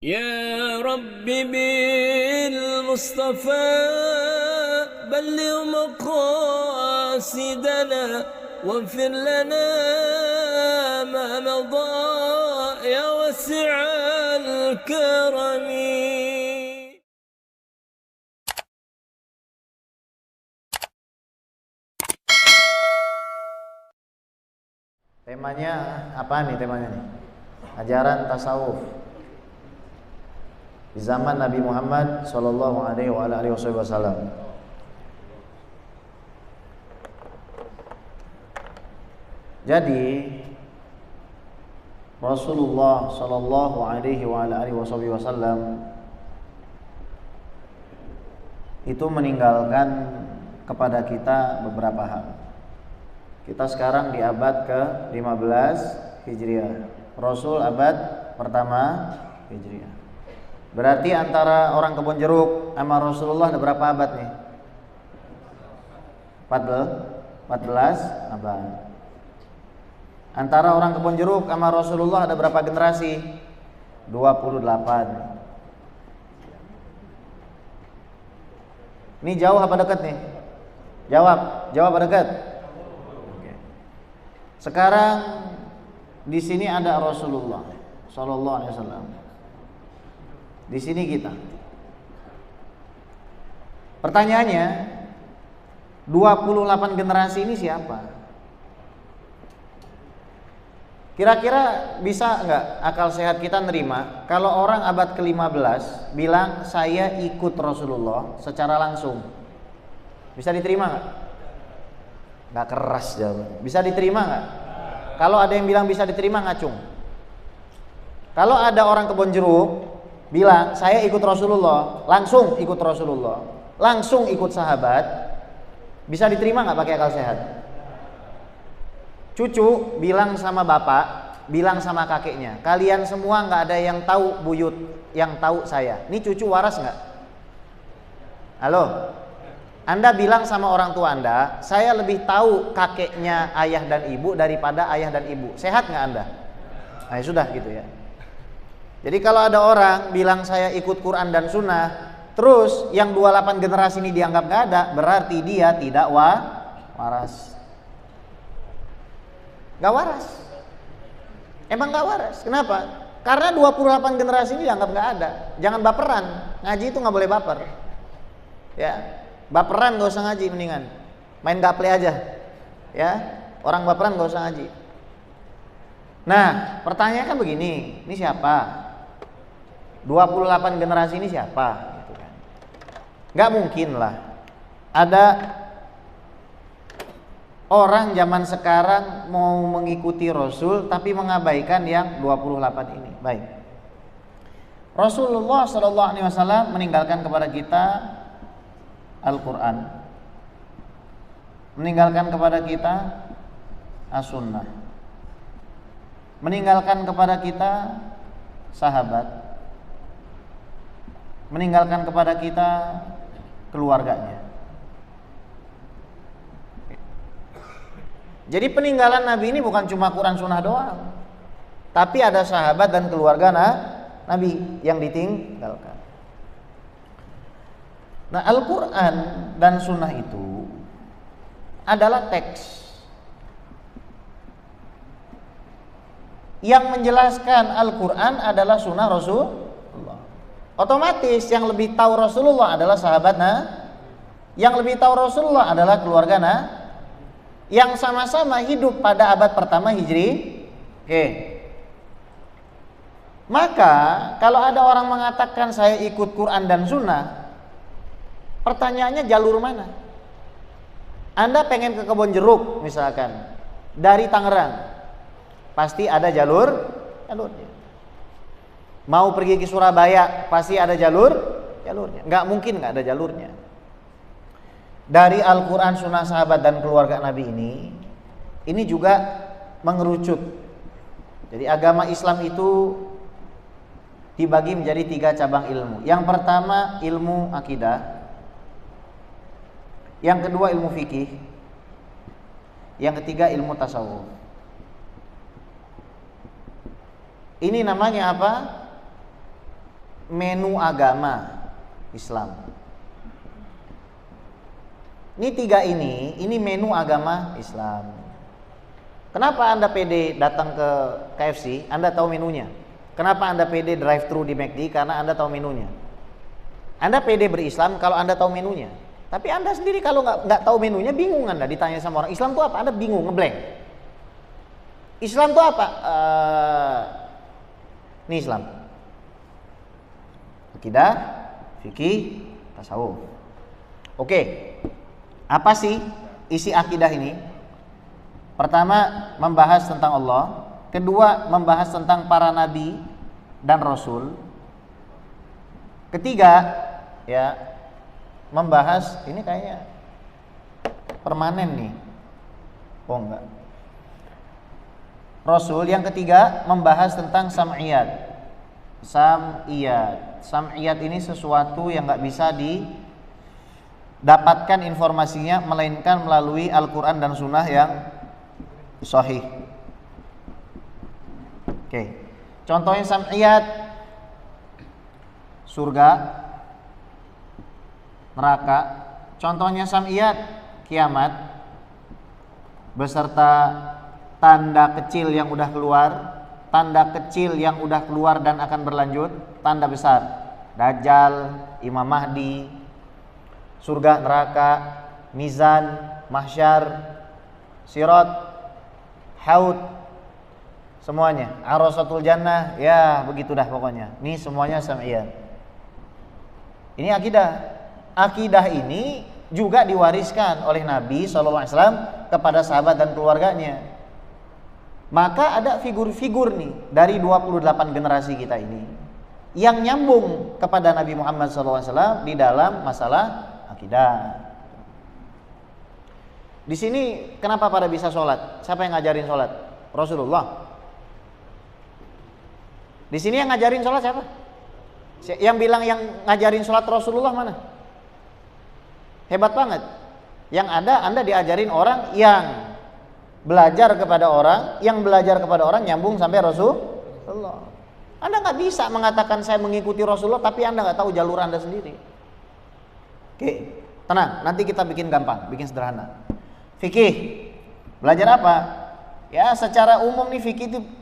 يا رب بالمصطفى بلغ مقاصدنا واغفر لنا ما مضى يا واسع الكرم. Temanya apa nih temanya nih? Ajaran tasawuf di zaman Nabi Muhammad sallallahu alaihi wasallam. Jadi Rasulullah sallallahu alaihi wasallam itu meninggalkan kepada kita beberapa hal. Kita sekarang di abad ke-15 Hijriah. Rasul abad pertama Hijriah. Berarti antara orang kebun jeruk sama Rasulullah ada berapa abad nih? 14 abad. Antara orang kebun jeruk sama Rasulullah ada berapa generasi? 28. Ini jauh apa dekat nih? Jawab apa dekat? Sekarang di sini ada Rasulullah sallallahu alaihi wasallam. Di sini kita. Pertanyaannya, 28 generasi ini siapa? Kira-kira bisa enggak akal sehat kita nerima kalau orang abad ke-15 bilang saya ikut Rasulullah secara langsung? Bisa diterima enggak? Nggak keras jawabannya. Bisa diterima nggak? Kalau ada yang bilang bisa diterima, ngacung. Kalau ada orang kebun jeruk bilang saya ikut Rasulullah, langsung ikut Rasulullah, langsung ikut sahabat, bisa diterima nggak pakai akal sehat? Cucu bilang sama bapak, bilang sama kakeknya, kalian semua nggak ada yang tahu buyut, yang tahu saya. Ini cucu waras nggak? Halo? Anda bilang sama orang tua Anda, saya lebih tahu kakeknya ayah dan ibu daripada ayah dan ibu. Sehat nggak Anda? Nah ya sudah gitu ya. Jadi kalau ada orang bilang saya ikut Quran dan Sunnah, terus yang 28 generasi ini dianggap nggak ada, berarti dia tidak waras. Nggak waras. Emang nggak waras. Kenapa? Karena 28 generasi ini dianggap nggak ada. Jangan baperan. Ngaji itu nggak boleh baper. Ya. Baperan gak usah ngaji, mendingan main gaple aja ya. Orang baperan gak usah ngaji. Nah pertanyaan kan begini, ini siapa? 28 generasi ini siapa gitu kan. Gak mungkin lah ada orang zaman sekarang mau mengikuti Rasul tapi mengabaikan yang 28 ini. Baik, Rasulullah SAW meninggalkan kepada kita Al-Quran, meninggalkan kepada kita As-Sunnah, meninggalkan kepada kita sahabat, meninggalkan kepada kita keluarganya. Jadi peninggalan Nabi ini bukan cuma Quran Sunnah doang, tapi ada sahabat dan keluarga Nabi yang ditinggalkan. Nah, Al-Quran dan Sunnah itu adalah teks yang menjelaskan Al-Quran adalah Sunnah Rasulullah. Otomatis yang lebih tahu Rasulullah adalah sahabat yang lebih tahu Rasulullah adalah keluarga yang sama-sama hidup pada abad pertama Hijri. Oke. Maka kalau ada orang mengatakan saya ikut Quran dan Sunnah, pertanyaannya jalur mana? Anda pengen ke kebun jeruk misalkan dari Tangerang, pasti ada jalurnya. Mau pergi ke Surabaya, pasti ada jalurnya. Nggak mungkin nggak ada jalurnya. Dari Al-Quran, Sunnah, sahabat dan keluarga Nabi ini juga mengerucut. Jadi agama Islam itu dibagi menjadi 3 cabang ilmu. Yang pertama ilmu akidah, yang kedua ilmu fikih, yang ketiga ilmu tasawuf. Ini namanya apa? menu agama Islam. Ini tiga ini menu agama Islam. Kenapa Anda pede datang ke KFC? Anda tahu menunya. Kenapa Anda pede drive thru di McD? Karena Anda tahu menunya. Anda pede berislam kalau Anda tahu menunya. Tapi Anda sendiri kalau nggak tahu menunya, bingung Anda ditanya sama orang Islam itu apa? Anda bingung, ngeblank. Islam itu apa? Ini Islam. Akidah, fikih, tasawuf. Oke. Apa sih isi akidah ini? Pertama, membahas tentang Allah. Kedua, membahas tentang para nabi dan rasul. Ketiga, ya, membahas ini kayaknya permanen nih. Oh enggak. Rasul. Yang ketiga, membahas tentang sam'iyat. Sam'iyat ini sesuatu yang nggak bisa dapatkan informasinya melainkan melalui Al-Quran dan Sunnah yang sahih. Oke. Contohnya sam'iyat: surga, neraka. Contohnya sam'iyat: kiamat beserta tanda kecil yang udah keluar, tanda kecil yang udah keluar dan akan berlanjut, tanda besar: Dajjal, Imam Mahdi, surga, neraka, mizan, mahsyar, sirat, haud, semuanya, arasatul jannah, ya begitu dah pokoknya. Ini semuanya sam'iyat. Ini akidah. Akidah ini juga diwariskan oleh Nabi SAW kepada sahabat dan keluarganya. Maka ada figur-figur nih dari 28 generasi kita ini yang nyambung kepada Nabi Muhammad SAW di dalam masalah akidah. Di sini kenapa pada bisa sholat? Siapa yang ngajarin sholat? Rasulullah. Di sini yang ngajarin sholat siapa? Yang bilang yang ngajarin sholat Rasulullah mana? Hebat banget. Yang ada Anda diajarin orang yang belajar kepada orang, yang belajar kepada orang nyambung sampai Rasulullah. Anda nggak bisa mengatakan saya mengikuti Rasulullah tapi Anda nggak tahu jalur Anda sendiri. Oke, tenang. Nanti kita bikin gampang, bikin sederhana. Fikih, belajar apa? Ya, secara umum nih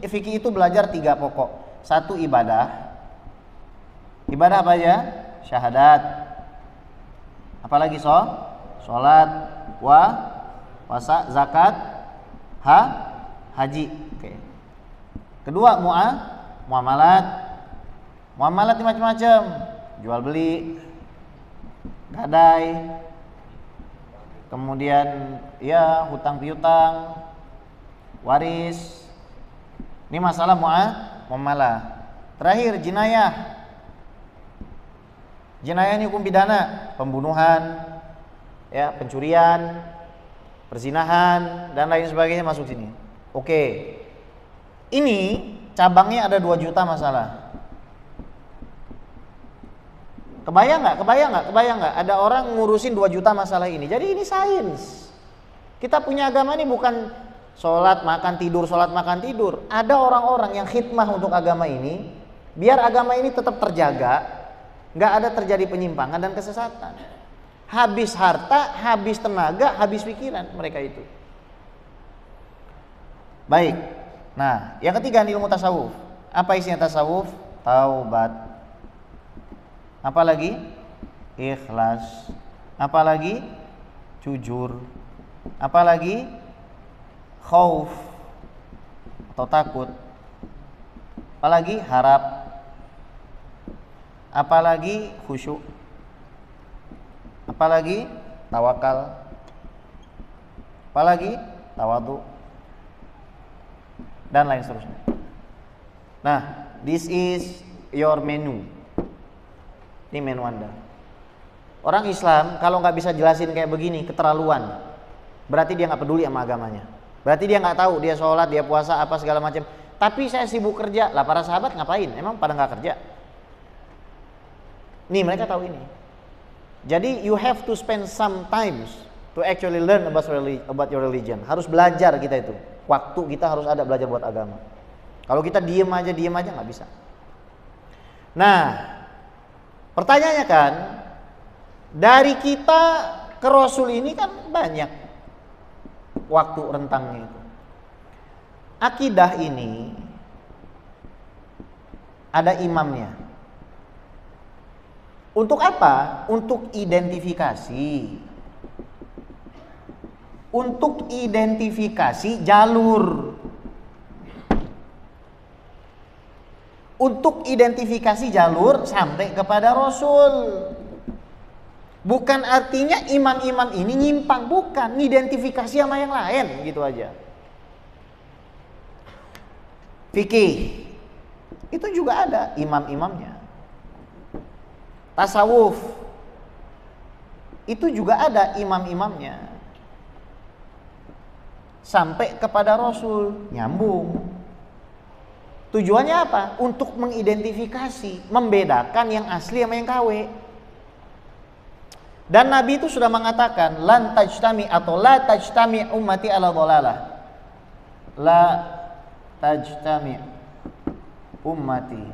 fikih itu belajar 3 pokok. 1, ibadah. Ibadah apa aja? Syahadat. Apalagi sholat, puasa, zakat, haji. Oke. Kedua, muamalat. Muamalat ini macam-macam. Jual beli, gadai, kemudian ya hutang piutang, waris. Ini masalah muamalah. Terakhir, jinayah. Jinayah ini hukum pidana, pembunuhan, ya, pencurian, perzinahan dan lain sebagainya masuk sini. Oke. Ini cabangnya ada 2 juta masalah. Kebayang nggak? Ada orang ngurusin 2 juta masalah ini. Jadi ini sains. Kita punya agama ini bukan sholat makan tidur. Ada orang-orang yang khidmah untuk agama ini, biar agama ini tetap terjaga, nggak ada terjadi penyimpangan dan kesesatan. Habis harta, habis tenaga, habis pikiran mereka itu. Baik. Nah, yang ketiga ilmu tasawuf. Apa isinya tasawuf? Taubat. Apalagi ikhlas. Apalagi jujur. Apalagi khauf atau takut. Apalagi harap. Apalagi khusyuk. Apalagi tawakal. Apalagi tawadhu. Dan lain seterusnya. Nah, this is your menu. Ini menu Anda. Orang Islam kalau nggak bisa jelasin kayak begini, keterlaluan. Berarti dia nggak peduli sama agamanya. Berarti dia nggak tahu, dia sholat, dia puasa, apa segala macam. Tapi saya sibuk kerja. Lah para sahabat ngapain? Emang pada nggak kerja? Nih mereka tahu ini. Jadi you have to spend some times to actually learn about your religion. Harus belajar kita itu. Waktu kita harus ada belajar buat agama. Kalau kita diem aja nggak bisa. Nah, Pertanyaannya kan, dari kita ke Rasul ini kan banyak waktu rentangnya itu. Akidah ini ada imamnya. Untuk apa? Untuk identifikasi. Untuk identifikasi jalur. Untuk identifikasi jalur sampai kepada Rasul. Bukan artinya imam-imam ini nyimpang, bukan, ngidentifikasi sama yang lain, gitu aja. Fikih itu juga ada imam-imamnya. Tasawuf itu juga ada imam-imamnya. Sampai kepada Rasul, nyambung. Tujuannya apa? Untuk mengidentifikasi, membedakan yang asli sama yang KW. Dan Nabi itu sudah mengatakan, lan tajtami atau la tajtami ummati ala dhalalah. La tajtami ummati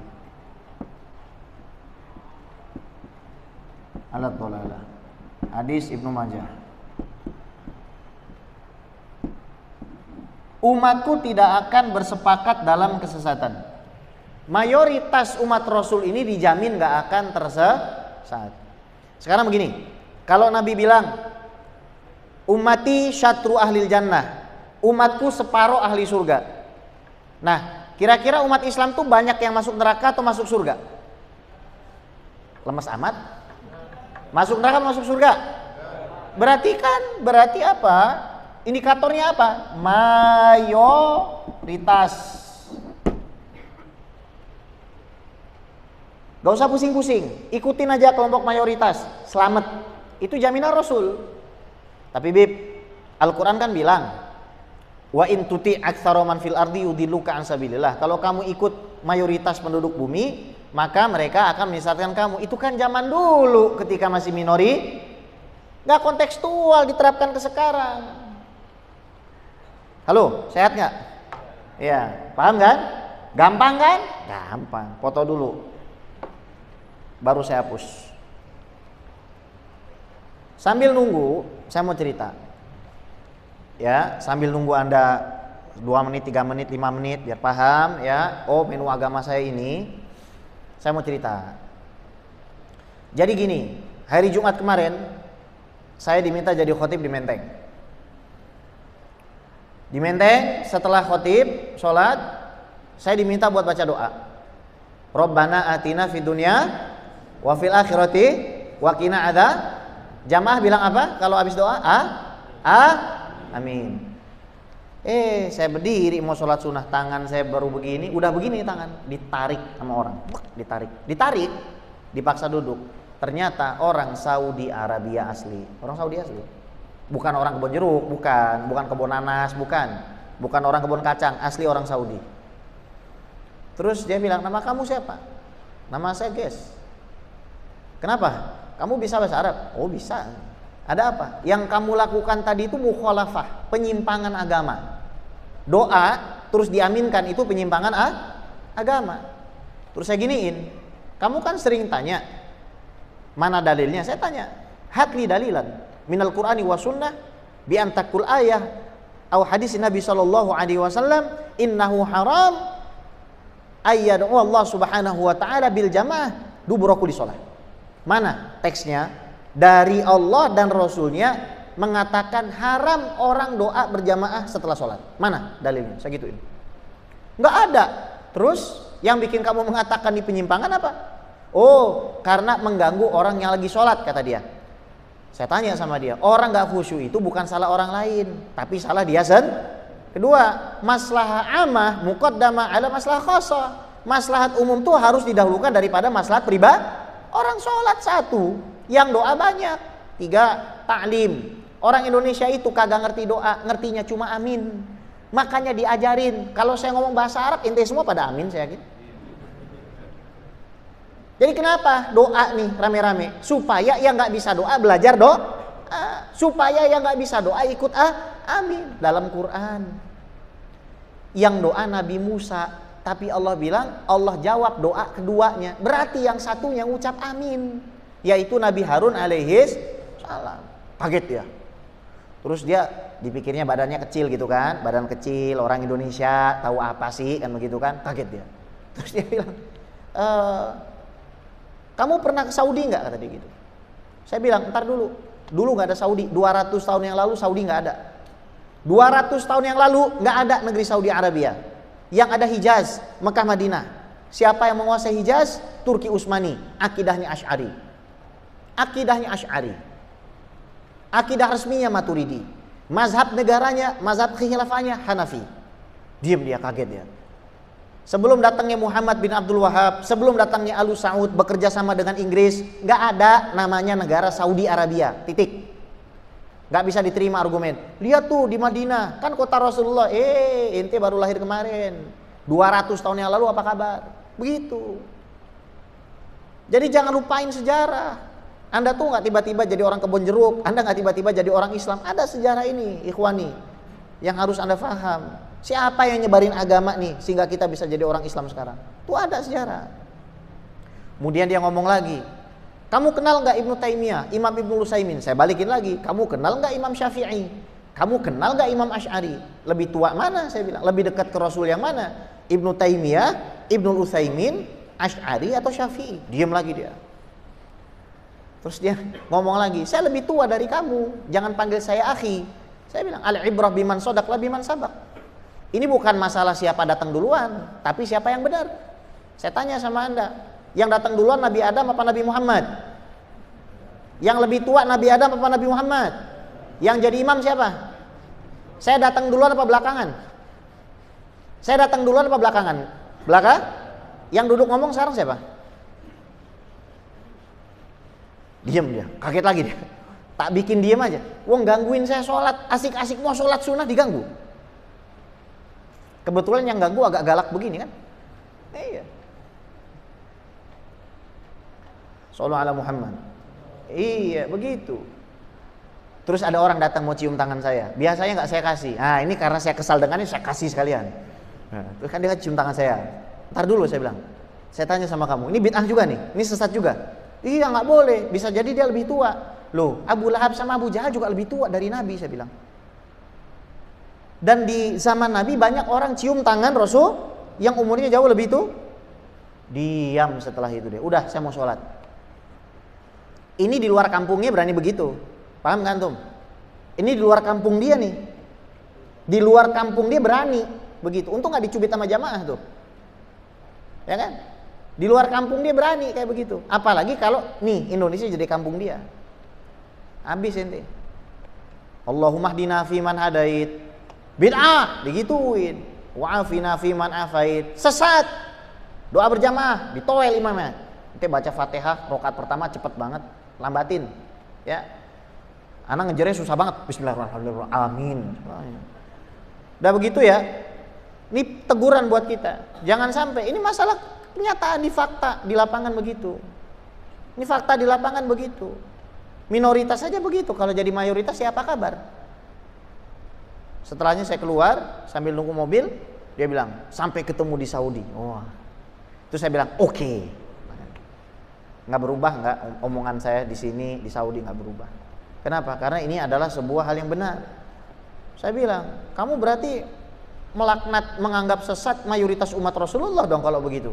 ala dhalalah. Hadis Ibnu Majah. Umatku tidak akan bersepakat dalam kesesatan. Mayoritas umat Rasul ini dijamin gak akan tersesat. Sekarang begini, kalau Nabi bilang ummati syatru ahlil jannah, umatku separuh ahli surga. Nah, kira-kira umat Islam tuh banyak yang masuk neraka atau masuk surga? Lemes amat. Masuk neraka atau masuk surga? Berarti apa? Indikatornya apa? Mayoritas. Gak usah pusing-pusing, ikutin aja kelompok mayoritas, selamat. Itu jaminan Rasul. Tapi Bib, Al-Quran kan bilang, wa in tuti aktsara man fil ardi yudilluka an sabilillah. Kalau kamu ikut mayoritas penduduk bumi, maka mereka akan menyesatkan kamu. Itu kan zaman dulu ketika masih minori, gak kontekstual diterapkan ke sekarang. Halo, sehat gak? Ya, paham kan? Gampang kan? Gampang, foto dulu baru saya hapus. Sambil nunggu, saya mau cerita. Ya, sambil nunggu Anda 2 menit, 3 menit, 5 menit biar paham ya. Oh, menu agama saya ini. Saya mau cerita. Jadi gini, hari Jumat kemarin saya diminta jadi khotib di Menteng. Di Menteng setelah khotib sholat, saya diminta buat baca doa. Rabbana atina fid dunya wa fil akhirati wa qina adzab. Jamaah bilang apa kalau habis doa? Amin. Saya berdiri mau sholat sunnah, tangan saya baru begini, udah begini tangan, ditarik sama orang, ditarik, dipaksa duduk. Ternyata orang Saudi Arabia asli, orang Saudi asli, bukan orang kebun jeruk, bukan kebun nanas, bukan orang kebun kacang, asli orang Saudi. Terus dia bilang, nama kamu siapa? Nama saya Ges. Kenapa? Kamu bisa bahasa Arab? Oh bisa. Ada apa? Yang kamu lakukan tadi itu mukhalafah, penyimpangan agama. Doa terus diaminkan itu penyimpangan agama. Terus saya giniin, kamu kan sering tanya mana dalilnya? Saya tanya, hatli dalilan minal Qur'ani wa sunnah bi antakul ayah atau hadis Nabi sallallahu alaihi wasallam innahu haram ayyadu Allah subhanahu wa ta'ala bil jamaah dubura kulli shalah. Mana teksnya? Dari Allah dan Rasulnya mengatakan haram orang doa berjamaah setelah sholat. Mana dalilnya? Saya gituin. Nggak ada. Terus yang bikin kamu mengatakan di penyimpangan apa? Oh, karena mengganggu orang yang lagi sholat, kata dia. Saya tanya sama dia, orang nggak khusyuk itu bukan salah orang lain, tapi salah dia Kedua, maslahah amah muqaddamah ala maslahah khassah. Maslahat umum tuh harus didahulukan daripada maslahat pribadi. Orang sholat 1, yang doa banyak. 3, ta'lim. Orang Indonesia itu kagak ngerti doa, ngertinya cuma amin. Makanya diajarin, kalau saya ngomong bahasa Arab, ente semua pada amin, saya yakin. Jadi kenapa doa nih rame-rame? Supaya yang nggak bisa doa belajar doa. Supaya yang nggak bisa doa ikut amin. Dalam Quran, yang doa Nabi Musa tapi Allah bilang Allah jawab doa keduanya. Berarti yang satunya ucap amin, yaitu Nabi Harun alaihis salam. Kaget dia. Terus dia dipikirnya badannya kecil gitu kan, badan kecil, orang Indonesia tahu apa sih kan begitu kan, kaget dia. Terus dia bilang, kamu pernah ke Saudi nggak, kata dia gitu. Saya bilang, ntar dulu nggak ada Saudi, 200 tahun yang lalu Saudi nggak ada. 200 tahun yang lalu nggak ada negeri Saudi Arabia. Yang ada Hijaz, Mekah, Madinah. Siapa yang menguasai Hijaz? Turki Utsmani, akidahnya Asy'ari. Akidahnya Asy'ari. Akidah resminya Maturidi. Mazhab negaranya, mazhab khilafahnya Hanafi. Diam dia, kaget dia. Sebelum datangnya Muhammad bin Abdul Wahab, sebelum datangnya Al Saud bekerja sama dengan Inggris, nggak ada namanya negara Saudi Arabia. Titik. Nggak bisa diterima argumen. Lihat tuh di Madinah, kan kota Rasulullah. Ente baru lahir kemarin. 200 tahun yang lalu apa kabar? Begitu. Jadi jangan lupain sejarah. Anda tuh nggak tiba-tiba jadi orang kebun jeruk, Anda nggak tiba-tiba jadi orang Islam. Ada sejarah ini, ikhwani, yang harus Anda paham. Siapa yang nyebarin agama nih sehingga kita bisa jadi orang Islam sekarang? Tuh ada sejarah. Kemudian dia ngomong lagi, kamu kenal nggak Ibnu Taimiyah, Imam Ibnu Utsaimin? Saya balikin lagi, kamu kenal nggak Imam Syafi'i? Kamu kenal nggak Imam Asy'ari? Lebih tua mana? Saya bilang, lebih dekat ke Rasul yang mana? Ibnu Taimiyah, Ibnu Utsaimin, Asy'ari atau Syafi'i? Diam lagi dia. Terus dia ngomong lagi, saya lebih tua dari kamu, jangan panggil saya akhi. Saya bilang, al-ibrah biman shadaq la biman sabaq. Ini bukan masalah siapa datang duluan, tapi siapa yang benar. Saya tanya sama Anda, yang datang duluan Nabi Adam apa Nabi Muhammad? Yang lebih tua Nabi Adam apa Nabi Muhammad? Yang jadi imam siapa? Saya datang duluan apa belakangan? Saya datang duluan apa belakangan? Belakang? Yang duduk ngomong sekarang siapa? Diam dia, kaget lagi dia. Tak bikin diam aja. Wong gangguin saya sholat, asik-asik mau sholat sunnah diganggu. Kebetulan yang ganggu agak galak begini kan? Iya. Shallallahu ala Muhammad. Iya, begitu. Terus ada orang datang mau cium tangan saya. Biasanya nggak saya kasih. Ah, ini karena saya kesal dengannya, saya kasih sekalian. Nah, terus kan dia cium tangan saya. Ntar dulu saya bilang. Saya tanya sama kamu, ini bid'ah juga nih? Ini sesat juga? Iya, nggak boleh. Bisa jadi dia lebih tua. Loh, Abu Lahab sama Abu Jahal juga lebih tua dari Nabi, saya bilang. Dan di zaman Nabi banyak orang cium tangan Rasul yang umurnya jauh lebih itu. Diam setelah itu dia. Udah, saya mau sholat. Ini di luar kampungnya berani begitu. Paham kan antum? Ini di luar kampung dia nih. Di luar kampung dia berani begitu. Untung nggak dicubit sama jamaah tuh. Ya kan? Di luar kampung dia berani kayak begitu. Apalagi kalau nih Indonesia jadi kampung dia. Habis ente. Allahumma hdina fi man hadait. Bid'ah digituin. Wa'afina fi man afait. Sesat. Doa berjamaah ditoel imamnya. Ente baca Fatihah rakaat pertama cepet banget, lambatin. Ya. Anak ngejarnya susah banget. Bismillahirrahmanirrahim. Amin. Udah begitu ya. Ini teguran buat kita. Jangan sampai ini masalah kenyataan di fakta di lapangan begitu. Ini fakta di lapangan begitu. Minoritas saja begitu. Kalau jadi mayoritas siapa kabar? Setelahnya saya keluar sambil nunggu mobil, dia bilang sampai ketemu di Saudi. Wah. Terus saya bilang oke. Nggak berubah nggak omongan saya di sini di Saudi nggak berubah. Kenapa? Karena ini adalah sebuah hal yang benar. Saya bilang kamu berarti melaknat menganggap sesat mayoritas umat Rasulullah dong kalau begitu.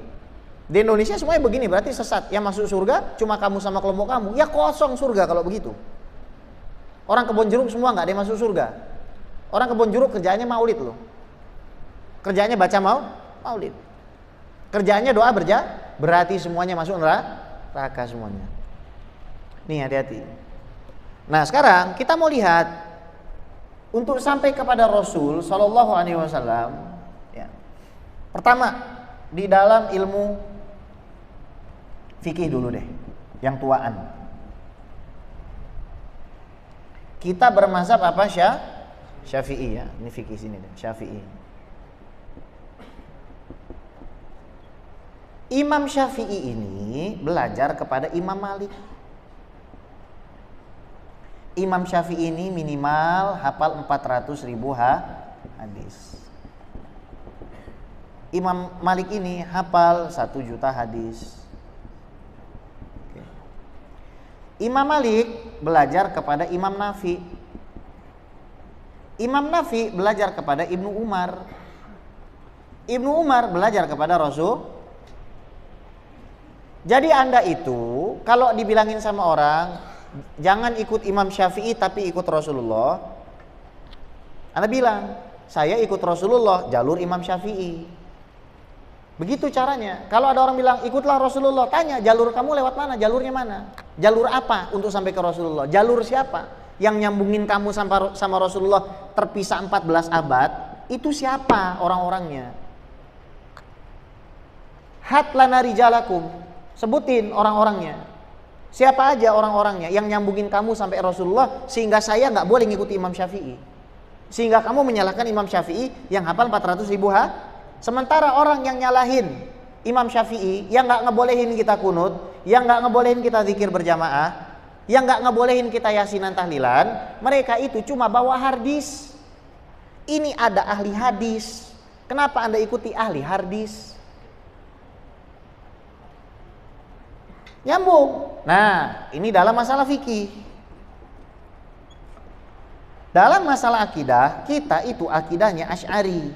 Di Indonesia semuanya begini, berarti sesat. Yang masuk surga cuma kamu sama kelompok kamu. Ya kosong surga kalau begitu. Orang kebun jeruk semua nggak ada yang masuk surga. Orang kebun jeruk kerjaannya maulid loh. Kerjaannya baca maulid. Kerjaannya doa berarti semuanya masuk neraka semuanya. Nih hati-hati. Nah sekarang kita mau lihat untuk sampai kepada Rasul Shallallahu Alaihi Wasallam. Ya. Pertama di dalam ilmu fikih dulu deh, yang tuaan. Kita bermazhab apa? Syafi'i ya. Ini fikih sini deh, Syafi'i. Imam Syafi'i ini belajar kepada Imam Malik. Imam Syafi'i ini minimal hafal 400.000 hadis. Imam Malik ini hafal 1 juta hadis. Imam Malik belajar kepada Imam Nafi. Imam Nafi belajar kepada Ibnu Umar. Ibnu Umar belajar kepada Rasul. Jadi Anda itu kalau dibilangin sama orang, jangan ikut Imam Syafi'i tapi ikut Rasulullah, Anda bilang, saya ikut Rasulullah, jalur Imam Syafi'i. Begitu caranya. Kalau ada orang bilang ikutlah Rasulullah, tanya jalur kamu lewat mana, jalurnya mana, jalur apa untuk sampai ke Rasulullah, jalur siapa yang nyambungin kamu sama Rasulullah terpisah 14 abad, itu siapa orang-orangnya. Hat lana rijalakum, sebutin orang-orangnya, siapa aja orang-orangnya yang nyambungin kamu sampai Rasulullah sehingga saya nggak boleh ngikuti Imam Syafi'i, sehingga kamu menyalahkan Imam Syafi'i yang hafal 400 ribu sementara orang yang nyalahin Imam Syafi'i, yang nggak ngebolehin kita kunut, yang nggak ngebolehin kita zikir berjamaah, yang nggak ngebolehin kita yasinan tahlilan, mereka itu cuma bawa hadis. Ini ada ahli hadis, kenapa Anda ikuti ahli hadis? Nyambung. Nah, ini dalam masalah fikih. Dalam masalah akidah, kita itu akidahnya Asy'ari.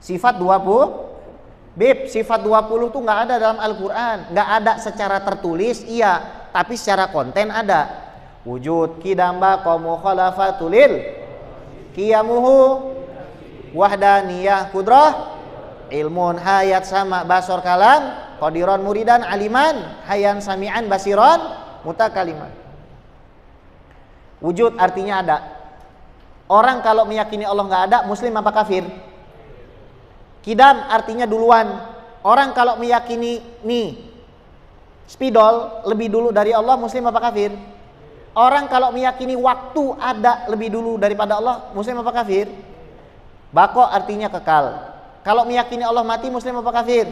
Sifat 20, sifat 20 tuh nggak ada dalam Al-Quran, nggak ada secara tertulis, iya, tapi secara konten ada. Wujud kidam baqa mukhalafatulil qiyamuhu wahdaniyah kudrah ilmun hayat sama basor kalam qadiron muridan aliman hayan sami'an basiron mutakaliman. Wujud artinya ada. Orang kalau meyakini Allah nggak ada, muslim apa kafir? Kidam artinya duluan. Orang kalau meyakini nih spidol lebih dulu dari Allah, muslim apa kafir? Orang kalau meyakini waktu ada lebih dulu daripada Allah, muslim apa kafir? Bako artinya kekal. Kalau meyakini Allah mati, muslim apa kafir?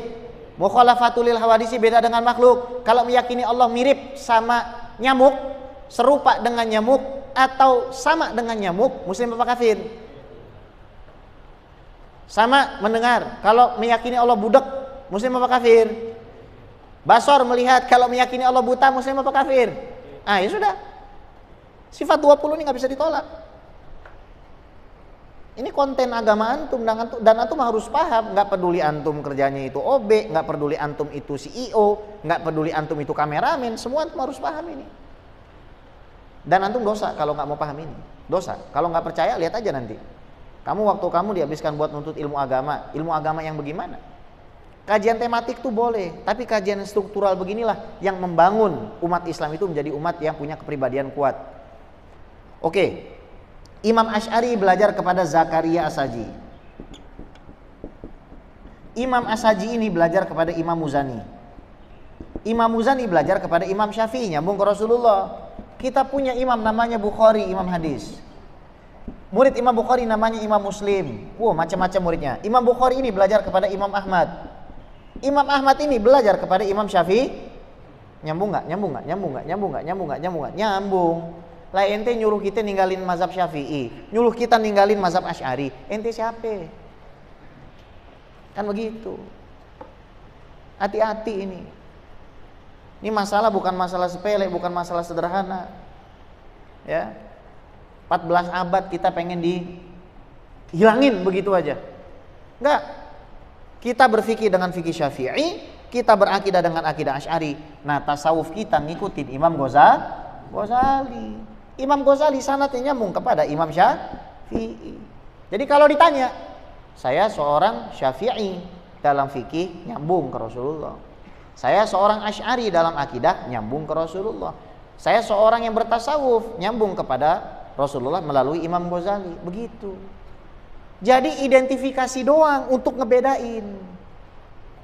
Mukhalafatulil hawadisi, beda dengan makhluk. Kalau meyakini Allah mirip sama nyamuk, serupa dengan nyamuk, atau sama dengan nyamuk, muslim apa kafir? Sama mendengar, kalau meyakini Allah budak, muslim apa kafir? Basor melihat, kalau meyakini Allah buta, muslim apa kafir? Ah, ya sudah. Sifat 20 ini nggak bisa ditolak. Ini konten agama antum, dan antum harus paham. Nggak peduli antum kerjanya itu OB, nggak peduli antum itu CEO, nggak peduli antum itu kameramen, semua antum harus paham ini. Dan antum dosa kalau nggak mau paham ini, dosa. Kalau nggak percaya, lihat aja nanti. Waktu kamu dihabiskan buat nuntut ilmu agama yang bagaimana? Kajian tematik tuh boleh, tapi kajian struktural beginilah yang membangun umat Islam itu menjadi umat yang punya kepribadian kuat. Oke, Imam Asy'ari belajar kepada Zakaria As-Saji. Imam As-Saji ini belajar kepada Imam Muzani. Imam Muzani belajar kepada Imam Syafi'i, nyambung ke Rasulullah. Kita punya imam namanya Bukhari, imam hadis. Murid Imam Bukhari namanya Imam Muslim. Macam-macam muridnya. Imam Bukhari ini belajar kepada Imam Ahmad. Imam Ahmad ini belajar kepada Imam Syafi'i. Nyambung nggak? Nyambung. Lah ente nyuruh kita ninggalin mazhab Syafi'i, nyuruh kita ninggalin mazhab Asy'ari. Ente siapa? Kan begitu. Hati-hati ini. Ini masalah bukan masalah sepele, bukan masalah sederhana. Ya. 14 abad kita pengen dihilangin begitu aja. Enggak. Kita berfikir dengan fikih Syafi'i, kita berakidah dengan akidah Asy'ari. Nah, tasawuf kita ngikutin Imam Ghazali. Imam Ghazali sanadnya nyambung kepada Imam Syafi'i. Jadi kalau ditanya, saya seorang Syafi'i dalam fikih nyambung ke Rasulullah. Saya seorang Asy'ari dalam akidah nyambung ke Rasulullah. Saya seorang yang bertasawuf nyambung kepada Rasulullah melalui Imam Ghazali. Begitu. Jadi identifikasi doang untuk ngebedain.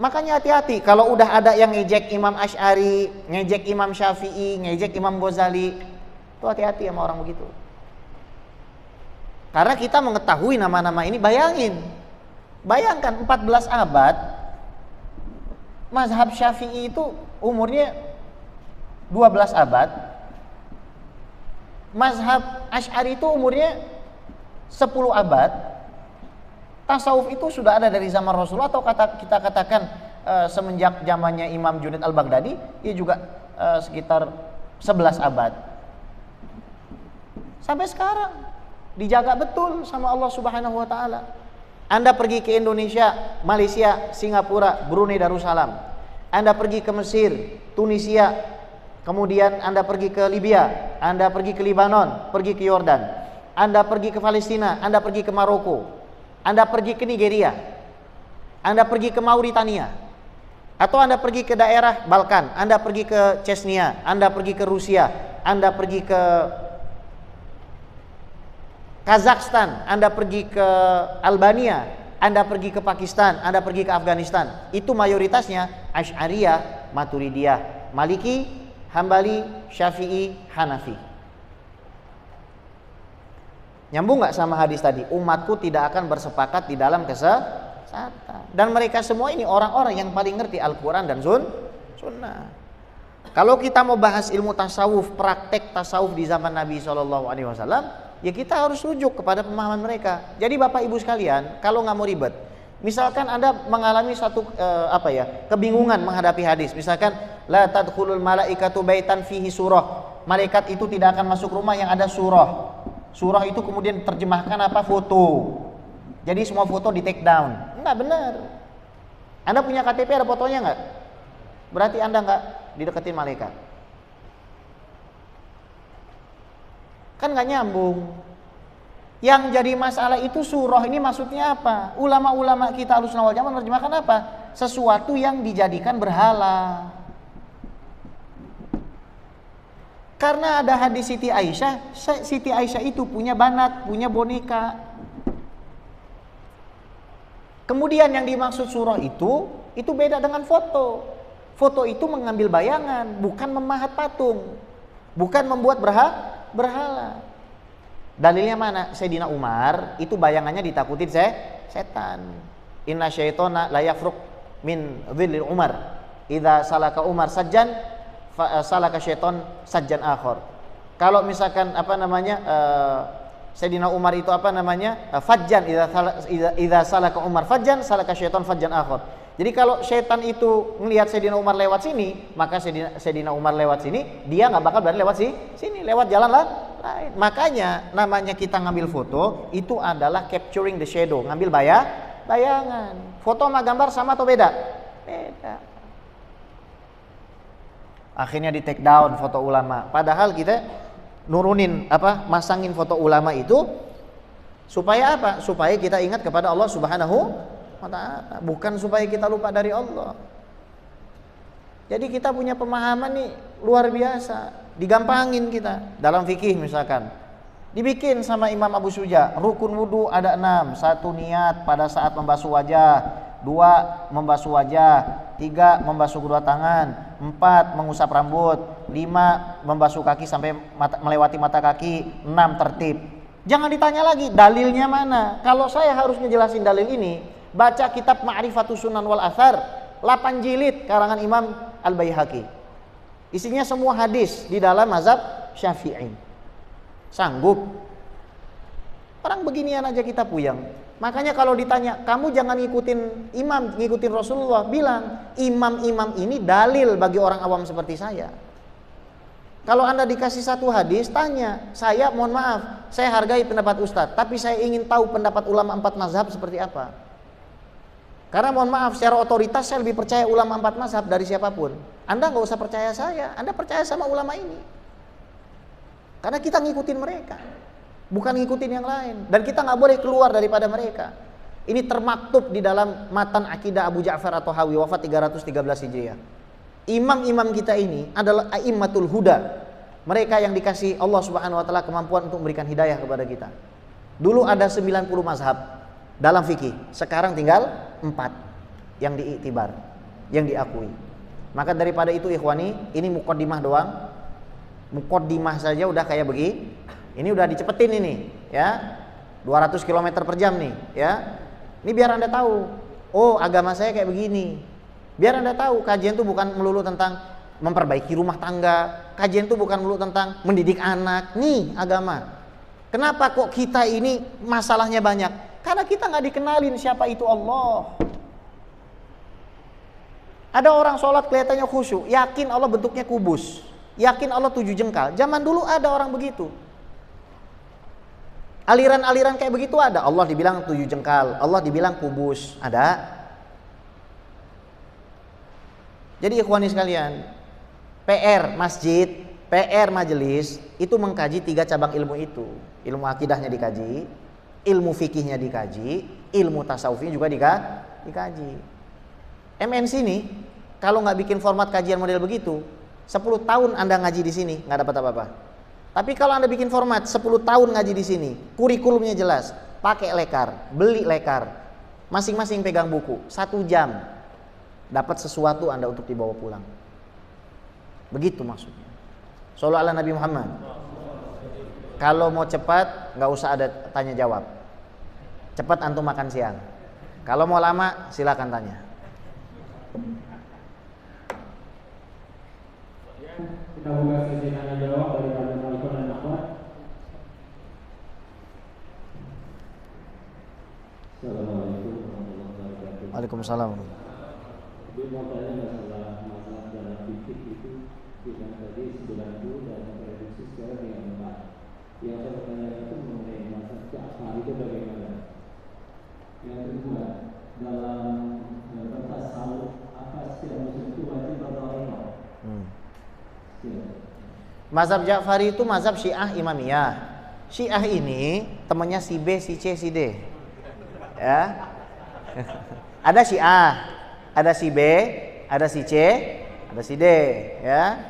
Makanya hati-hati kalau udah ada yang ngejek Imam Asy'ari, ngejek Imam Syafi'i, ngejek Imam Ghazali, itu hati-hati sama orang begitu. Karena kita mengetahui nama-nama ini, bayangkan 14 abad mazhab Syafi'i itu umurnya 12 abad. Mazhab Asy'ari itu umurnya 10 abad. tasawuf itu sudah ada dari zaman Rasulullah atau kita katakan semenjak zamannya Imam Junaid al-Baghdadi, ia juga sekitar 11 abad. Sampai sekarang dijaga betul sama Allah Subhanahu wa taala. Anda pergi ke Indonesia, Malaysia, Singapura, Brunei Darussalam. Anda pergi ke Mesir, Tunisia, kemudian Anda pergi ke Libya, Anda pergi ke Lebanon, pergi ke Yordan, Anda pergi ke Palestina, Anda pergi ke Maroko, Anda pergi ke Nigeria, Anda pergi ke Mauritania, atau Anda pergi ke daerah Balkan, Anda pergi ke Chechnya, Anda pergi ke Rusia, Anda pergi ke Kazakhstan, Anda pergi ke Albania, Anda pergi ke Pakistan, Anda pergi ke Afghanistan. Itu mayoritasnya Asy'ariyah, Maturidiyah, Maliki, Hambali, Syafi'i, Hanafi. Nyambung nggak sama hadis tadi? Umatku tidak akan bersepakat di dalam kesesatan. Dan mereka semua ini orang-orang yang paling ngerti Al-Quran dan Sunnah. Kalau kita mau bahas ilmu tasawuf, praktek tasawuf di zaman Nabi SAW, ya kita harus rujuk kepada pemahaman mereka. Jadi Bapak Ibu sekalian, kalau nggak mau ribet, misalkan Anda mengalami satu kebingungan menghadapi hadis, misalkan la tadkhulul malaikatu baitan fihi surah, malaikat itu tidak akan masuk rumah yang ada surah. Surah itu kemudian diterjemahkan apa? Foto. Jadi semua foto di take down. Enggak benar. Anda punya KTP ada fotonya nggak? Berarti Anda nggak dideketin malaikat. Kan nggak nyambung. Yang jadi masalah itu surah ini maksudnya apa? Ulama-ulama kita Ahlussunnah wal Jamaah menerjemahkan apa? Sesuatu yang dijadikan berhala. Karena ada hadis Siti Aisyah itu punya banat, punya boneka. Kemudian yang dimaksud surah itu beda dengan foto. Foto itu mengambil bayangan, bukan memahat patung, bukan membuat berhala. Dalilnya mana? Sayyidina Umar itu bayangannya ditakutin setan. Inna syaitona la yafruq min dhillil Umar. Idza salaka Umar sajjan fa salaka syaiton sajjan akhar. Kalau misalkan Sayyidina Umar itu fajjan, idza salaka Umar fajjan salaka syaiton fajjan akhar. Jadi kalau syaitan itu melihat Sayyidina Umar lewat sini, maka Sayyidina Umar lewat sini, dia nggak bakal berani lewat sini, lewat jalan lain. Makanya namanya kita ngambil foto itu adalah capturing the shadow, ngambil bayangan. Foto sama gambar sama atau beda? Beda. Akhirnya di take down foto ulama. Padahal kita nurunin masangin foto ulama itu supaya apa? Supaya kita ingat kepada Allah Subhanahu wa ta'ala, bukan supaya kita lupa dari Allah. Jadi kita punya pemahaman nih luar biasa, digampangin kita. Dalam fikih misalkan, dibikin sama Imam Abu Suja, rukun wudu ada 6. 1 niat pada saat membasuh wajah, 2 membasuh wajah, 3 membasuh kedua tangan, 4 mengusap rambut, 5 membasuh kaki sampai melewati mata kaki, 6 tertib. Jangan ditanya lagi dalilnya mana. Kalau saya harus ngejelasin dalil ini, baca kitab Ma'rifatus Sunan wal Athar 8 jilid karangan Imam Al-Baihaqi. Isinya semua hadis di dalam mazhab Syafi'i. Sanggup? Orang beginian aja kita puyeng. Makanya kalau ditanya, kamu jangan ngikutin imam, ngikutin Rasulullah, bilang imam-imam ini dalil bagi orang awam seperti saya. Kalau Anda dikasih satu hadis, tanya, saya mohon maaf, saya hargai pendapat Ustadz, tapi saya ingin tahu pendapat ulama 4 mazhab seperti apa. Karena mohon maaf, secara otoritas saya lebih percaya ulama 4 mazhab dari siapapun. Anda nggak usah percaya saya, Anda percaya sama ulama ini. Karena kita ngikutin mereka, bukan ngikutin yang lain. Dan kita nggak boleh keluar daripada mereka. Ini termaktub di dalam matan akidah Abu Ja'far at-Tahawi, wafat 313 Hijriah. Imam-imam kita ini adalah a'immatul huda. Mereka yang dikasih Allah Subhanahu wa taala kemampuan untuk memberikan hidayah kepada kita. Dulu ada 90 mazhab dalam fikih, sekarang tinggal 4 yang diiktibar, yang diakui. Maka daripada itu ikhwani, ini muqaddimah doang. Muqaddimah saja udah kayak begini. Ini udah dicepetin ini, ya. 200 km per jam nih, ya. Ini biar Anda tahu, oh agama saya kayak begini. Biar Anda tahu, kajian itu bukan melulu tentang memperbaiki rumah tangga. Kajian itu bukan melulu tentang mendidik anak. Nih agama. Kenapa kok kita ini masalahnya banyak? Karena kita nggak dikenalin siapa itu Allah. Ada orang sholat kelihatannya khusyuk, yakin Allah bentuknya kubus, yakin Allah 7 jengkal. Zaman dulu ada orang begitu. Aliran-aliran kayak begitu ada. Allah dibilang 7 jengkal, Allah dibilang kubus, ada. Jadi ikhwani sekalian, PR masjid, PR majelis itu mengkaji 3 cabang ilmu itu. Ilmu akidahnya dikaji, ilmu fikihnya dikaji, ilmu tasawufnya juga dikaji. MNC nih kalau nggak bikin format kajian model begitu, 10 tahun Anda ngaji di sini nggak dapat apa-apa. Tapi kalau Anda bikin format 10 tahun ngaji di sini, kurikulumnya jelas, pakai lekar, beli lekar, masing-masing pegang buku, 1 jam dapat sesuatu Anda untuk dibawa pulang. Begitu maksudnya. Shallallahu ala Nabi Muhammad. Kalau mau cepat nggak usah ada tanya jawab. Cepat antum makan siang. Kalau mau lama silakan tanya. Kita buka sesi tanya jawab dari Pak Malikon dan Akhwat. Assalamualaikum warahmatullahi wabarakatuh. Waalaikumsalam. Dia mau tanya masalah dalam fikih itu dengan tadi 90 dan prediksi sekarang yang 4. Yang saya bertanya itu mengenai masalah Ja'far itu bagaimana? Yang kedua, dalam tasawuf apa setiap muslim itu wajib berdoa? Mazhab Ja'fari itu mazhab Syiah Imamiyah. Syiah ini temannya si B, si C, si D. Ya. Ada Syiah, ada si B, ada si C, ada si D, ya.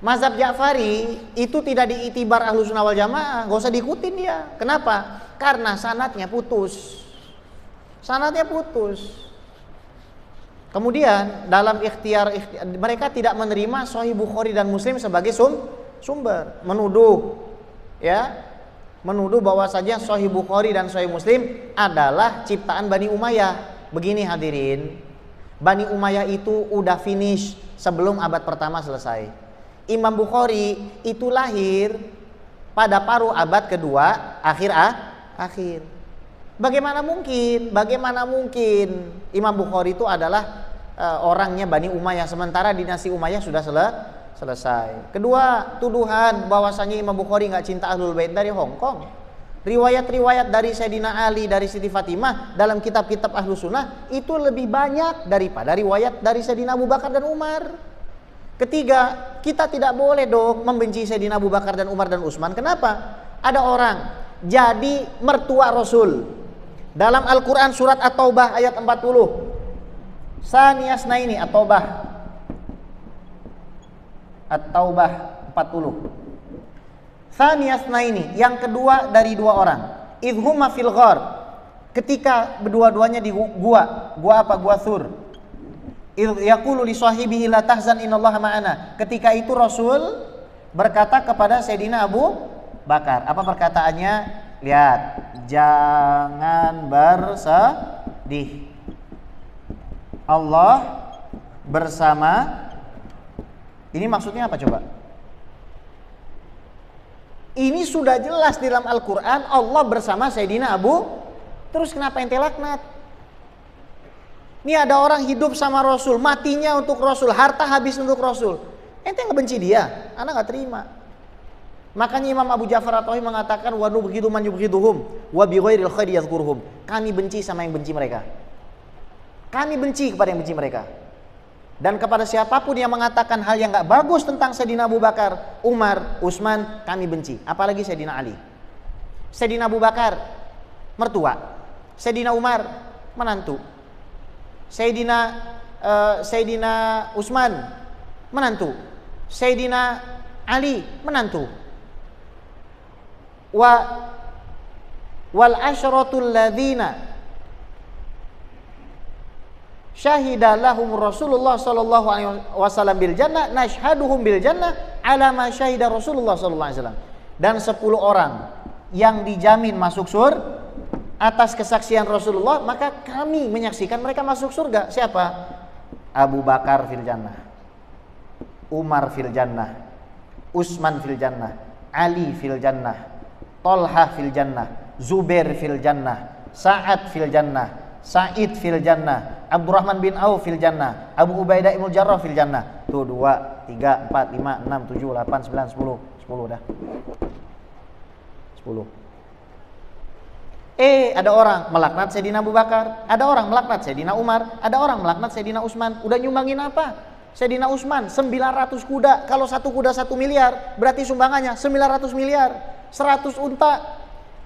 Mazhab Ja'fari itu tidak diitibar Ahlus Sunnah wal Jamaah, enggak usah diikutin dia. Kenapa? Karena sanadnya putus. Sanadnya putus. Kemudian dalam ikhtiar mereka tidak menerima Sahih Bukhari dan Muslim sebagai sumber, menuduh bahwasanya Sahih Bukhari dan Sahih Muslim adalah ciptaan Bani Umayyah. Begini hadirin, Bani Umayyah itu udah finish sebelum abad pertama selesai. Imam Bukhari itu lahir pada paruh abad kedua akhir. Bagaimana mungkin Imam Bukhari itu adalah orangnya Bani Umayyah sementara dinasti Umayyah sudah selesai. Kedua, tuduhan bahwasanya Imam Bukhari nggak cinta Ahlul Bait dari Hong Kong. Riwayat-riwayat dari Sayyidina Ali, dari Siti Fatimah dalam kitab-kitab Ahlus Sunnah itu lebih banyak daripada riwayat dari Sayyidina Abu Bakar dan Umar. Ketiga, kita tidak boleh dong membenci Sayyidina Abu Bakar dan Umar dan Utsman. Kenapa? Ada orang jadi mertua Rasul. Dalam Al-Quran surat At-Taubah ayat 40. Saniyasnaini At-Taubah 40. Saniyasnaini, yang kedua dari 2 orang. Idhuma fil ghar, ketika berdua-duanya di gua apa? Gua Tsur. Yaqulu li sahibihi la tahzan innallaha ma'ana. Ketika itu Rasul berkata kepada Sayyidina Abu Bakar, apa perkataannya? Lihat, jangan bersedih. Allah bersama. Ini maksudnya apa coba? Ini sudah jelas di dalam Al-Quran Allah bersama Sayyidina Abu. Terus kenapa ente laknat? Ini ada orang hidup sama Rasul, matinya untuk Rasul, harta habis untuk Rasul. Ente ngebenci dia, anak nggak terima. Makanya Imam Abu Ja'far At-Tahawi mengatakan wa nubghidu man yubghiduhum wa bi ghairil khairi yadhkuruhum. Kami benci sama yang benci mereka. Kami benci kepada yang benci mereka. Dan kepada siapapun yang mengatakan hal yang enggak bagus tentang Sayyidina Abu Bakar, Umar, Utsman, kami benci. Apalagi Sayyidina Ali. Sayyidina Abu Bakar mertua, Sayyidina Umar menantu, Sayyidina Utsman menantu, Sayyidina Ali menantu. Wal asyratul ladzina syahida lahum Rasulullah sallallahu alaihi wasallam bil jannah nashhaduhum bil jannah ala ma syahida Rasulullah sallallahu alaihi wasallam. Dan 10 orang yang dijamin masuk surga atas kesaksian Rasulullah, maka kami menyaksikan mereka masuk surga. Siapa? Abu Bakar fil jannah, Umar fil jannah, Utsman fil jannah, Ali fil jannah, Tolhah fil jannah, Zubair fil jannah, Sa'ad fil jannah, Sa'id fil jannah, Abdurrahman bin Auf fil jannah, Abu Ubaidah ibn Jarrah fil jannah. Tuh 2, 3, 4, 5, 6, 7, 8, 9, 10. 10 dah. 10. Ada orang melaknat Sayyidina Abu Bakar, ada orang melaknat Sayyidina Umar, ada orang melaknat Sayyidina Utsman. Udah nyumbangin apa? Sayyidina Utsman 900 kuda. Kalau satu kuda 1 miliar, berarti sumbangannya 900 miliar. 100 unta.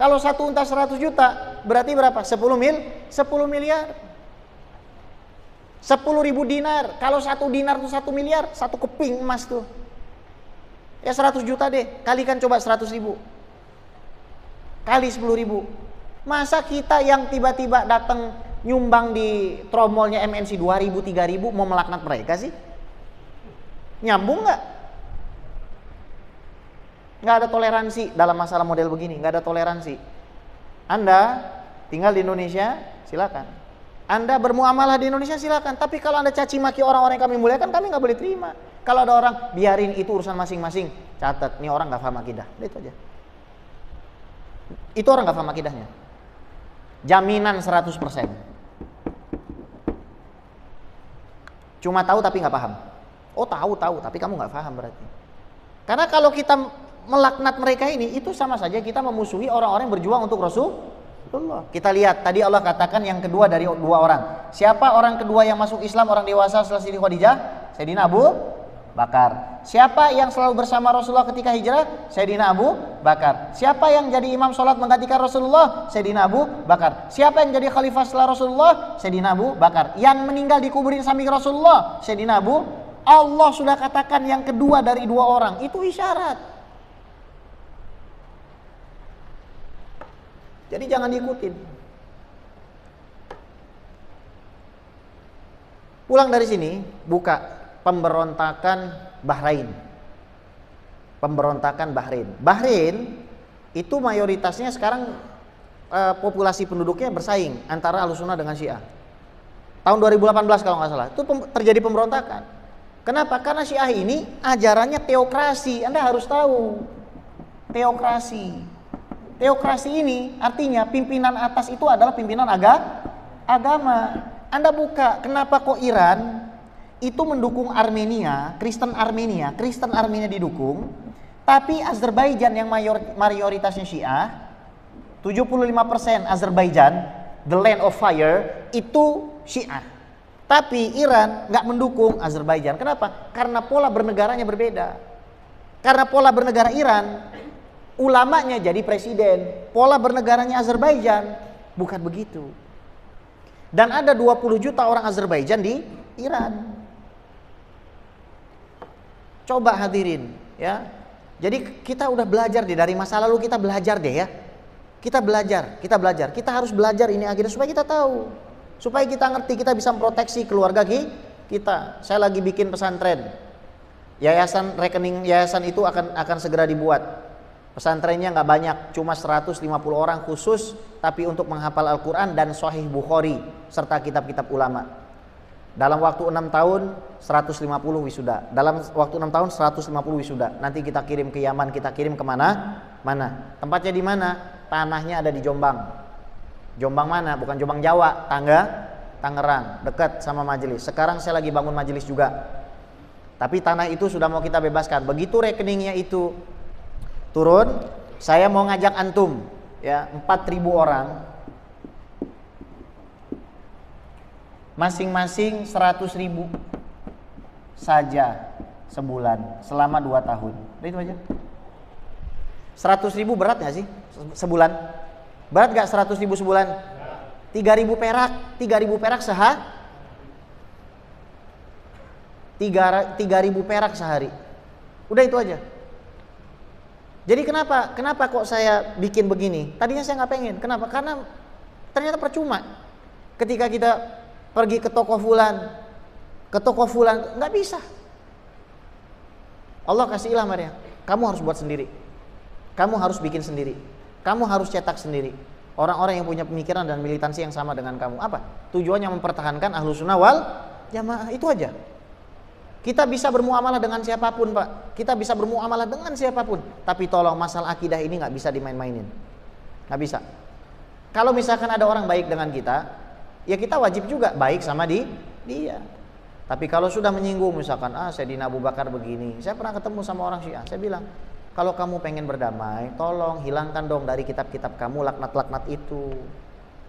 Kalau satu unta 100 juta, berarti berapa? 10 miliar. 10.000 dinar. Kalau 1 dinar itu 1 miliar, 1 keping emas tuh. Ya 100 juta deh. Kalikan coba 100.000. Kali 10.000. Masa kita yang tiba-tiba datang nyumbang di tromolnya MNC 2.000, 3.000 mau melaknat mereka sih? Nyambung nggak? Nggak ada toleransi dalam masalah model begini, nggak ada toleransi. Anda tinggal di Indonesia, silakan. Anda bermuamalah di Indonesia, silakan. Tapi kalau Anda caci maki orang-orang yang kami muliakan, kami nggak boleh terima. Kalau ada orang, biarin itu urusan masing-masing. Catat, ini orang nggak paham akidah. Itu aja. Itu orang nggak paham akidahnya. Jaminan 100%. Cuma tahu tapi nggak paham. Oh tahu tapi kamu nggak paham berarti. Karena kalau kita melaknat mereka ini, itu sama saja kita memusuhi orang-orang yang berjuang untuk Rasulullah. Kita lihat tadi Allah katakan yang kedua dari 2 orang. Siapa orang kedua yang masuk Islam, orang dewasa setelah Siti Khadijah? Sayyidina Abu Bakar. Siapa yang selalu bersama Rasulullah ketika hijrah? Sayyidina Abu Bakar. Siapa yang jadi imam sholat menggantikan Rasulullah? Sayyidina Abu Bakar. Siapa yang jadi khalifah setelah Rasulullah? Sayyidina Abu Bakar. Yang meninggal dikuburin samping Rasulullah? Sayyidina Abu. Allah sudah katakan yang kedua dari 2 orang. Itu isyarat. Jadi jangan diikutin. Pulang dari sini, buka pemberontakan Bahrain. Pemberontakan Bahrain. Bahrain itu mayoritasnya sekarang populasi penduduknya bersaing antara Ahlussunnah dengan Syiah. Tahun 2018 kalau nggak salah, itu terjadi pemberontakan. Kenapa? Karena Syiah ini ajarannya teokrasi. Anda harus tahu. Teokrasi. Teokrasi ini artinya pimpinan atas itu adalah pimpinan agama. Anda buka, kenapa kok Iran itu mendukung Armenia, Kristen Armenia didukung, tapi Azerbaijan yang mayoritasnya Syiah, 75% Azerbaijan, the land of fire, itu Syiah. Tapi Iran nggak mendukung Azerbaijan. Kenapa? Karena pola bernegaranya berbeda. Karena pola bernegara Iran, ulamanya jadi presiden. Pola bernegaranya Azerbaijan bukan begitu. Dan ada 20 juta orang Azerbaijan di Iran. Coba hadirin ya. Jadi kita udah belajar deh dari masa lalu, kita belajar deh ya. Kita belajar. Kita harus belajar ini akhirnya supaya kita tahu. Supaya kita ngerti, kita bisa memproteksi keluarga kita. Saya lagi bikin pesantren. Rekening yayasan itu akan segera dibuat. Pesantrennya nggak banyak, cuma 150 orang khusus, tapi untuk menghafal Al-Quran dan Sahih Bukhari serta kitab-kitab ulama. Dalam waktu 6 tahun 150 wisuda. Dalam waktu 6 tahun 150 wisuda. Nanti kita kirim ke Yaman, kita kirim kemana? Mana? Tempatnya di mana? Tanahnya ada di Jombang. Jombang mana? Bukan Jombang Jawa, Tangerang, dekat sama majelis. Sekarang saya lagi bangun majelis juga. Tapi tanah itu sudah mau kita bebaskan. Begitu rekeningnya itu turun, saya mau ngajak antum ya, 4.000 orang. Masing-masing 100.000 saja sebulan selama 2 tahun. Itu aja. 100.000 berat gak sih sebulan? Berat gak 100.000 sebulan? 3.000 perak. 3.000 perak 3.000 perak sehari. Udah itu aja. Jadi kenapa kok saya bikin begini? Tadinya saya nggak pengen. Kenapa? Karena ternyata percuma. Ketika kita pergi ke toko fulan nggak bisa. Allah kasih ilhamnya. Kamu harus buat sendiri. Kamu harus bikin sendiri. Kamu harus cetak sendiri. Orang-orang yang punya pemikiran dan militansi yang sama dengan kamu. Apa? Tujuannya mempertahankan Ahlussunnah wal Jamaah, itu aja. Kita bisa bermuamalah dengan siapapun, Pak. Kita bisa bermuamalah dengan siapapun. Tapi tolong masalah akidah ini nggak bisa dimain-mainin. Nggak bisa. Kalau misalkan ada orang baik dengan kita, ya kita wajib juga baik sama dia. Tapi kalau sudah menyinggung misalkan, Sayyidina Abu Bakar begini. Saya pernah ketemu sama orang Syiah. Saya bilang, kalau kamu pengen berdamai, tolong hilangkan dong dari kitab-kitab kamu laknat-laknat itu.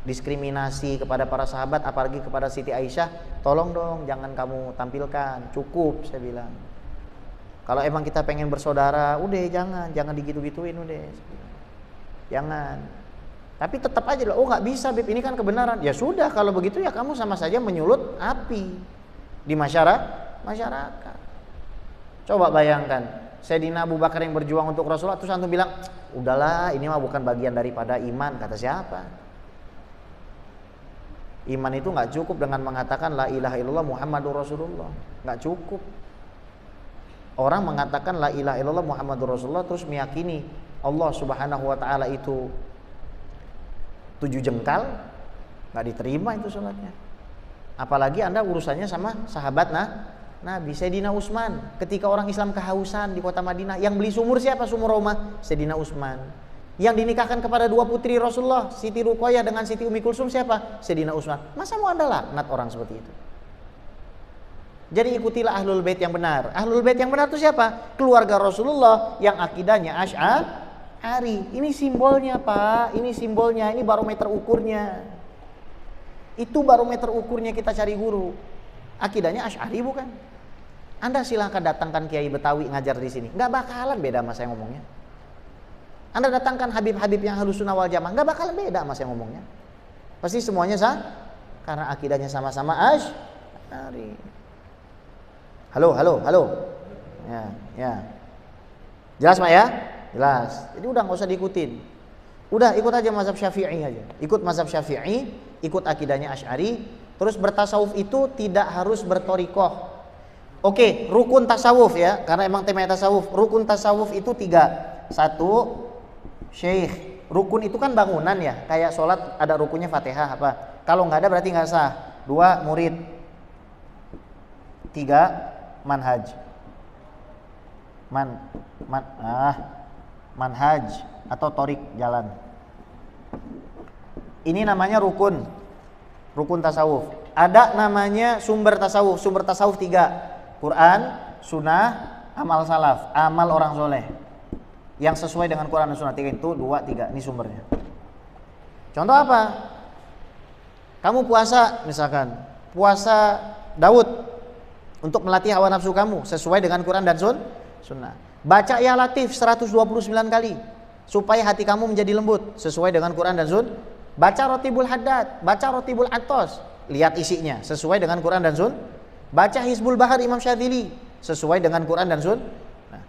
Diskriminasi kepada para sahabat, apalagi kepada Siti Aisyah, tolong dong jangan kamu tampilkan, cukup, saya bilang. Kalau emang kita pengen bersaudara, udah jangan digitu-gituin, udah jangan. Tapi tetap aja loh, nggak bisa Beb, ini kan kebenaran. Ya sudah, kalau begitu ya kamu sama saja menyulut api di masyarakat. Coba bayangkan, Sayyidina Abu Bakar yang berjuang untuk Rasulullah, terus antum bilang, udahlah ini mah bukan bagian daripada iman. Kata siapa? Iman itu nggak cukup dengan mengatakan la ilaha illallah Muhammadur Rasulullah, nggak cukup. Orang mengatakan la ilaha illallah Muhammadur Rasulullah terus meyakini Allah Subhanahu wa taala itu 7 jengkal, nggak diterima itu sholatnya. Apalagi Anda urusannya sama sahabat Nabi. Sayyidina Utsman, ketika orang Islam kehausan di kota Madinah, yang beli sumur siapa? Sumur Roma, Sayyidina Utsman. Yang dinikahkan kepada 2 putri Rasulullah, Siti Ruqayyah dengan Siti Umi Kulsum siapa? Sayyidina Utsman. Masa mau Anda laknat orang seperti itu? Jadi ikutilah Ahlul Bait yang benar. Ahlul Bait yang benar itu siapa? Keluarga Rasulullah yang akidahnya Asy'ari. Ini simbolnya, Pak. Ini simbolnya, ini barometer ukurnya. Itu barometer ukurnya kita cari guru. Akidahnya Asy'ari bukan? Anda silahkan datangkan Kiai Betawi ngajar di sini. Nggak bakalan beda sama saya ngomongnya. Anda datangkan Habib-Habib yang Ahlus Sunnah wal Jamaah, nggak bakalan beda sama saya ngomongnya. Pasti semuanya karena akidahnya sama-sama Asy'ari. Halo. Ya. Jelas Pak ya? Jelas. Jadi udah nggak usah diikutin. Udah ikut aja mazhab Syafi'i aja. Ikut mazhab Syafi'i, ikut akidahnya Asy'ari. Terus bertasawuf itu tidak harus bertorikoh. Oke, rukun tasawuf ya, karena emang temanya tasawuf. Rukun tasawuf itu 3. 1, syekh. Rukun itu kan bangunan ya, kayak sholat ada rukunnya Fatihah apa. Kalau nggak ada berarti nggak sah. 2, murid. 3, manhaj. Manhaj atau torik jalan. Ini namanya rukun tasawuf. Ada namanya sumber tasawuf. Sumber tasawuf 3, Quran, Sunnah, amal salaf, amal orang soleh yang sesuai dengan Quran dan Sunnah. 3 itu 2, 3 ini sumbernya. Contoh apa? Kamu puasa misalkan, puasa Daud untuk melatih hawa nafsu kamu sesuai dengan Quran dan Sunnah. Baca ya Latif 129 kali supaya hati kamu menjadi lembut sesuai dengan Quran dan Sunnah. Baca Rotibul Haddad, baca Rotibul Atos, lihat isinya sesuai dengan Quran dan Sunnah. Baca Hizbul Bahar Imam Syadzili sesuai dengan Quran dan Sunnah. Nah,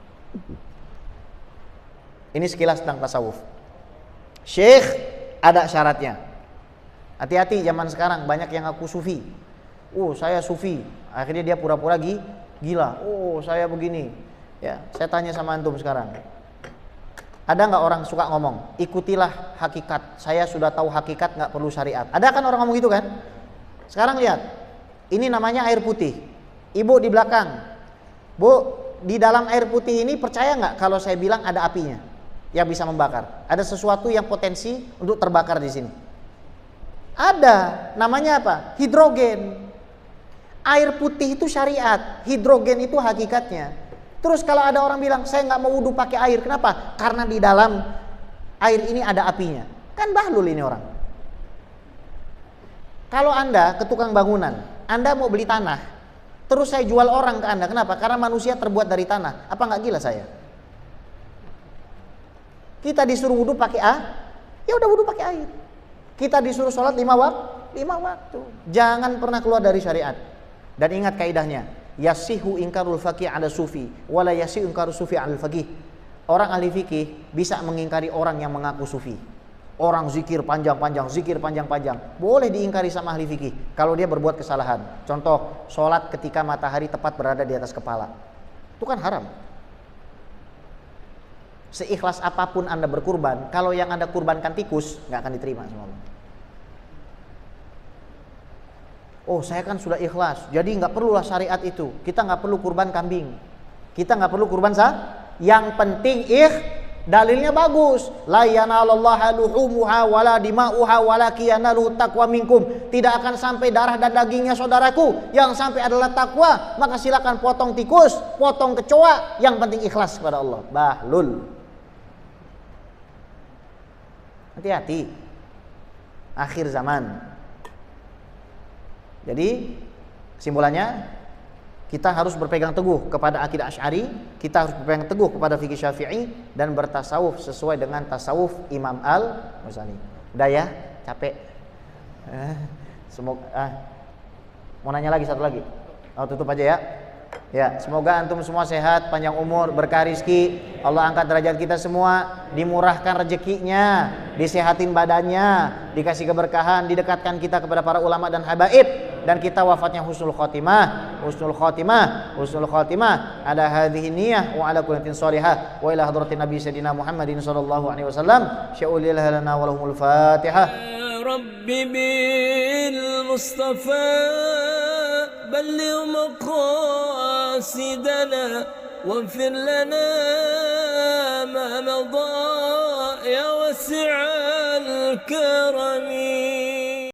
ini sekilas tentang tasawuf. Syekh ada syaratnya. Hati-hati zaman sekarang banyak yang ngaku sufi. Saya sufi. Akhirnya dia pura-pura gila. Saya begini. Ya, saya tanya sama antum sekarang. Ada nggak orang suka ngomong, ikutilah hakikat. Saya sudah tahu hakikat, nggak perlu syariat. Ada kan orang ngomong gitu kan? Sekarang lihat, ini namanya air putih. Ibu di belakang, Bu, di dalam air putih ini percaya nggak kalau saya bilang ada apinya yang bisa membakar? Ada sesuatu yang potensi untuk terbakar di sini. Ada, namanya apa? Hidrogen. Air putih itu syariat, hidrogen itu hakikatnya. Terus kalau ada orang bilang saya nggak mau wudhu pakai air, kenapa? Karena di dalam air ini ada apinya. Kan bahlul ini orang. Kalau Anda ke tukang bangunan, Anda mau beli tanah, terus saya jual orang ke Anda, kenapa? Karena manusia terbuat dari tanah. Apa nggak gila saya? Kita disuruh wudhu pakai ya udah wudhu pakai air. Kita disuruh sholat 5 waktu. Jangan pernah keluar dari syariat. Dan ingat kaidahnya, yasihu ingkarul faqih ala sufi wala yasihu ingkarul sufi ala faqih. Orang ahli fikih bisa mengingkari orang yang mengaku sufi. Orang zikir panjang-panjang, boleh diingkari sama ahli fikih kalau dia berbuat kesalahan. Contoh, sholat ketika matahari tepat berada di atas kepala, itu kan haram. Seikhlas apapun Anda berkurban, kalau yang Anda kurbankan tikus, nggak akan diterima sama Allah. Oh saya kan sudah ikhlas, jadi nggak perlulah syariat itu. Kita nggak perlu kurban kambing, kita nggak perlu kurban Yang penting dalilnya bagus. La yanalallaha luhumuha wala dima'uha walakin yanaluhu taqwa minkum. Tidak akan sampai darah dan dagingnya saudaraku, yang sampai adalah takwa. Maka silakan potong tikus, potong kecoa, yang penting ikhlas kepada Allah. Bahlul. Hati-hati, akhir zaman. Jadi kesimpulannya, kita harus berpegang teguh kepada akidah Asy'ari, kita harus berpegang teguh kepada fikih Syafi'i, dan bertasawuf sesuai dengan tasawuf Imam Al-Muzani. Udah ya, capek. Semoga mau nanya lagi satu lagi. Tutup aja ya. Ya, semoga antum semua sehat, panjang umur, berkah rezeki. Allah angkat derajat kita semua, dimurahkan rezekinya, disehatin badannya, dikasih keberkahan, didekatkan kita kepada para ulama dan habaib, dan kita wafatnya husnul khotimah. Ada hadhihi niyyah wa ala kullatin shalihah wa ila hadratin nabi sayyidina Muhammadin sallallahu alaihi wasallam. Sya'ulil lana wa lahumul Fatihah. Rabbi bil Mustafa بلغ مقاصدنا واغفر لنا ما مضى يا واسع الكرم